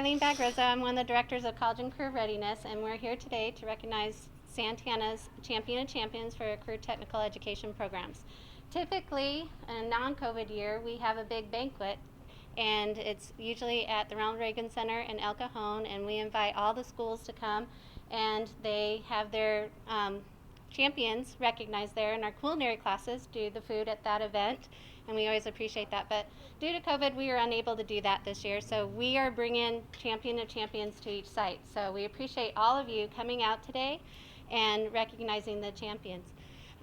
Eileen Bagroza. I'm one of the directors of College and Career Readiness, and we're here today to recognize Santana's Champion of Champions for career technical education programs. Typically, in a non-COVID year, we have a big banquet, and it's usually at the Ronald Reagan Center in El Cajon, and we invite all the schools to come, and they have their champions recognized there, and our culinary classes do the food at that event, and we always appreciate that. But due to COVID, we were unable to do that this year, so we are bringing Champion of Champions to each site. So we appreciate all of you coming out today and recognizing the champions.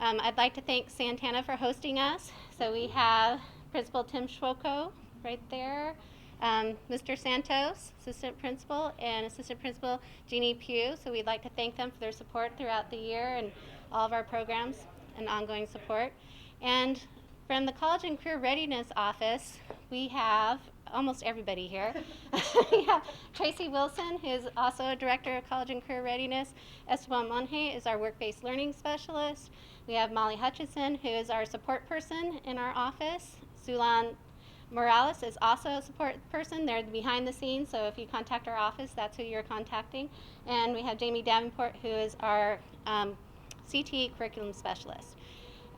I'd like to thank Santana for hosting us. So we have Principal Tim Schwoko right there, Mr. Santos, Assistant Principal, and Assistant Principal Jeannie Pugh. So we'd like to thank them for their support throughout the year and all of our programs and ongoing support. And from the College and Career Readiness Office, we have almost everybody here. We have Tracy Wilson, who is also a Director of College and Career Readiness. Esteban Monge is our Work-Based Learning Specialist. We have Molly Hutchison, who is our support person in our office. Sulan Morales is also a support person. They're behind the scenes, so if you contact our office, that's who you're contacting. And we have Jamie Davenport, who is our CTE curriculum specialist.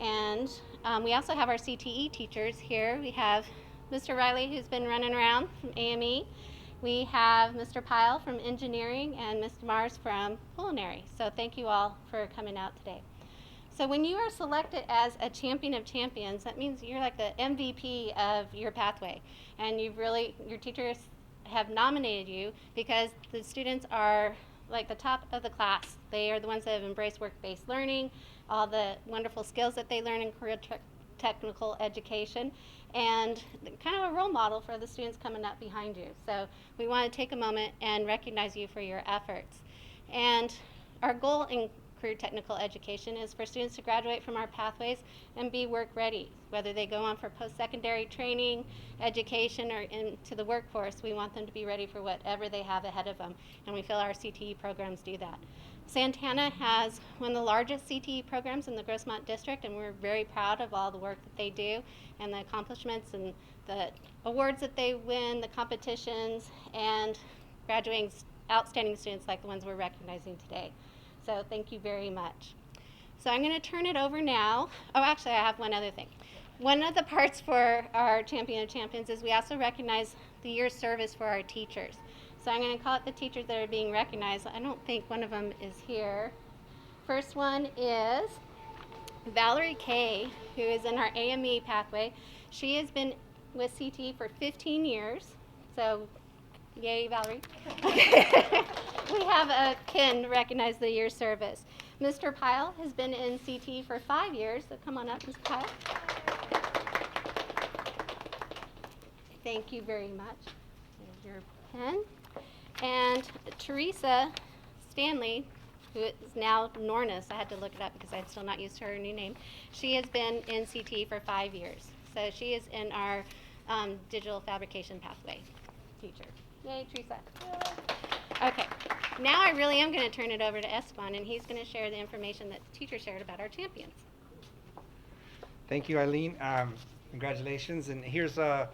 And we also have our CTE teachers here. We have Mr. Riley, who's been running around from AME. We have Mr. Pyle from engineering and Mr. Mars from culinary. So thank you all for coming out today. So when you are selected as a Champion of Champions, that means you're like the MVP of your pathway. And your teachers have nominated you because the students are like the top of the class. They are the ones that have embraced work-based learning, all the wonderful skills that they learn in career technical education, and kind of a role model for the students coming up behind you. So we want to take a moment and recognize you for your efforts. And our goal in career technical education is for students to graduate from our pathways and be work ready, whether they go on for post-secondary training, education, or into the workforce. We want them to be ready for whatever they have ahead of them, and we feel our CTE programs do that. Santana has one of the largest CTE programs in the Grossmont district, and we're very proud of all the work that they do and the accomplishments and the awards that they win, the competitions, and graduating outstanding students like the ones we're recognizing today. So thank you very much. So I'm going to turn it over now. Oh, actually, I have one other thing. One of the parts for our Champion of Champions is we also recognize the year's service for our teachers. So I'm going to call it the teachers that are being recognized. I don't think one of them is here. First one is Valerie Kay, who is in our AME pathway. She has been with CTE for 15 years. So yay, Valerie. We have Ken recognize the year's service. Mr. Pyle has been in CTE for 5 years, so come on up, Mr. Pyle. Thank you very much. There's your pen. And Teresa Stanley, who is now Nornis, I had to look it up because I'd still not used her new name. She has been in CTE for 5 years. So she is in our digital fabrication pathway teacher. Yay, Teresa. Okay, now I really am going to turn it over to Esteban, and he's going to share the information that the teacher shared about our champions. Thank you, Eileen. Congratulations. And here's our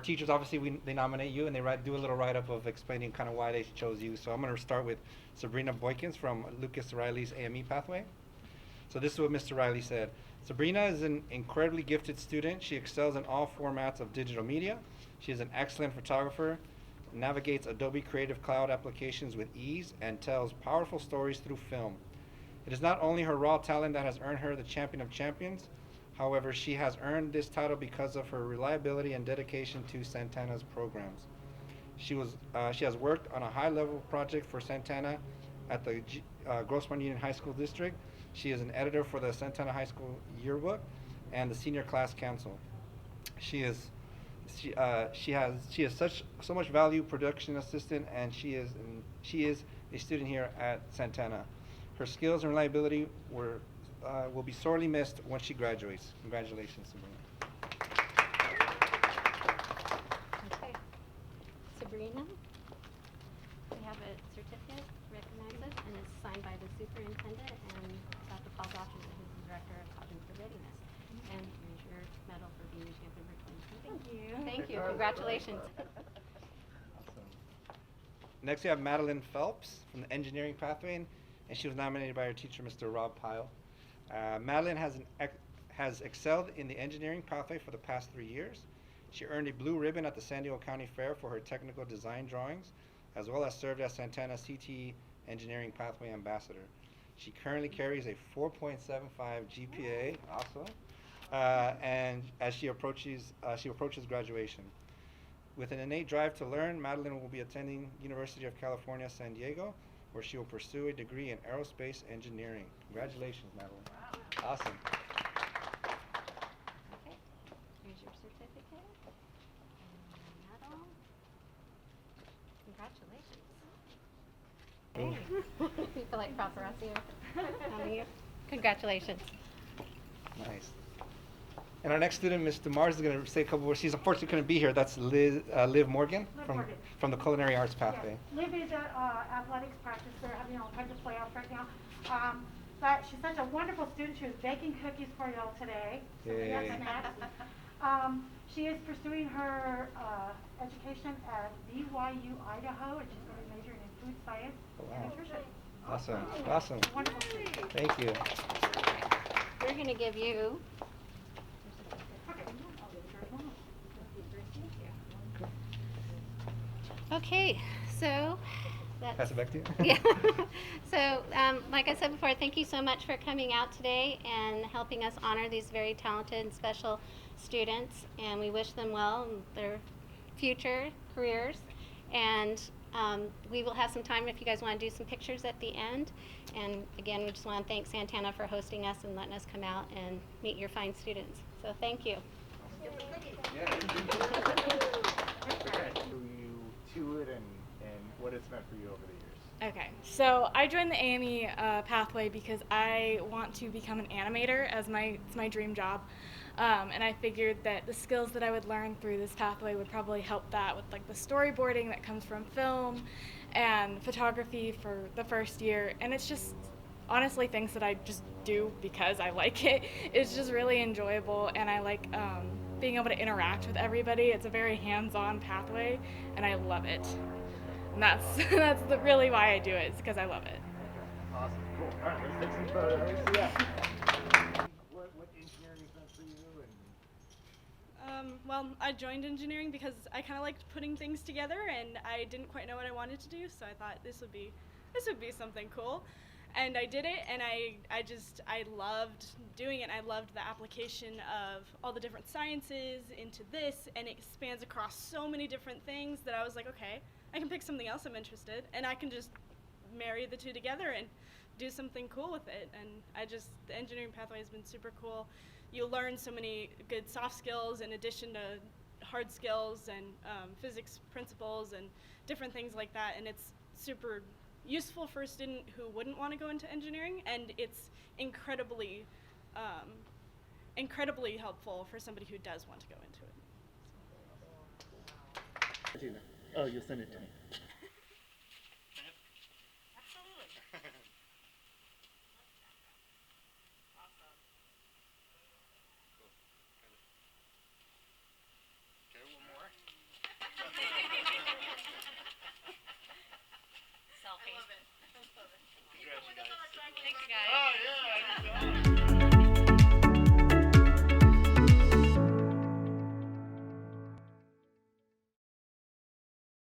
teachers. Obviously, they nominate you, and they do a little write-up of explaining kind of why they chose you. So I'm going to start with Sabrina Bowens from Lucas Riley's AME pathway. So this is what Mr. Riley said. Sabrina is an incredibly gifted student. She excels in all formats of digital media. She is an excellent photographer, navigates Adobe Creative Cloud applications with ease, and tells powerful stories through film. It is not only her raw talent that has earned her the Champion of Champions. However, she has earned this title because of her reliability and dedication to Santana's programs. She has worked on a high-level project for Santana at the Grossmont Union High School District. She is an editor for the Santana High School Yearbook and the Senior Class Council. She has so much value, production assistant, and she is a student here at Santana. Her skills and reliability will be sorely missed once she graduates. Congratulations, Sabrina. Okay, Sabrina, we have a certificate to recognize us, and it's signed by the superintendent and Dr. Paul Dawson, who's the director of College and Career Readiness. And here's your medal for being a champion for 2020. Thank you. Thank you. Congratulations. Awesome. Next, we have Madeline Phelps from the engineering pathway, and she was nominated by her teacher, Mr. Rob Pyle. Madeline has excelled in the engineering pathway for the past 3 years. She earned a blue ribbon at the San Diego County Fair for her technical design drawings, as well as served as Santana CTE engineering pathway ambassador. She currently carries a 4.75 GPA, awesome, and as she approaches graduation. With an innate drive to learn, Madeline will be attending University of California, San Diego, where she will pursue a degree in aerospace engineering. Congratulations, Madeline. Wow. Awesome. Okay, here's your certificate and medal. Congratulations. You feel like paparazzi on you. Congratulations. Nice. And our next student, Ms. DeMars, is going to say a couple words. She's unfortunately couldn't be here. That's Liv Morgan from the culinary arts pathway. Yeah. Liv is an athletics practice. They're having all kinds of playoffs right now. But she's such a wonderful student. She was baking cookies for y'all today. So we have snacks. She is pursuing her education at BYU, Idaho, and she's going to be majoring in food science and nutrition. Awesome. Awesome. Wonderful student. Thank you. We're going to give you okay, so that's Pass it back to you. yeah. So, like I said before, thank you so much for coming out today and helping us honor these very talented and special students. And we wish them well in their future careers. And we will have some time if you guys want to do some pictures at the end. And again, we just want to thank Santana for hosting us and letting us come out and meet your fine students. So thank you. To it and what it's meant for you over the years. Okay, so I joined the AME pathway because I want to become an animator as it's my dream job, and I figured that the skills that I would learn through this pathway would probably help that with like the storyboarding that comes from film and photography for the first year, and it's just honestly things that I just do because I like it. It's just really enjoyable, and I like being able to interact with everybody. It's a very hands-on pathway, and I love it. And that's really why I do it. It's because I love it. Awesome, cool. All right, let's take some photos. Yeah. What engineering is meant for you? Well, I joined engineering because I kind of liked putting things together, and I didn't quite know what I wanted to do. So I thought this would be something cool. And I did it, and I loved doing it. I loved the application of all the different sciences into this, and it spans across so many different things that I was like, okay, I can pick something else I'm interested, and I can just marry the two together and do something cool with it. And the engineering pathway has been super cool. You learn so many good soft skills in addition to hard skills and physics principles and different things like that, and it's super useful for a student who wouldn't want to go into engineering, and it's incredibly helpful for somebody who does want to go into it. Oh, you'll send it to me.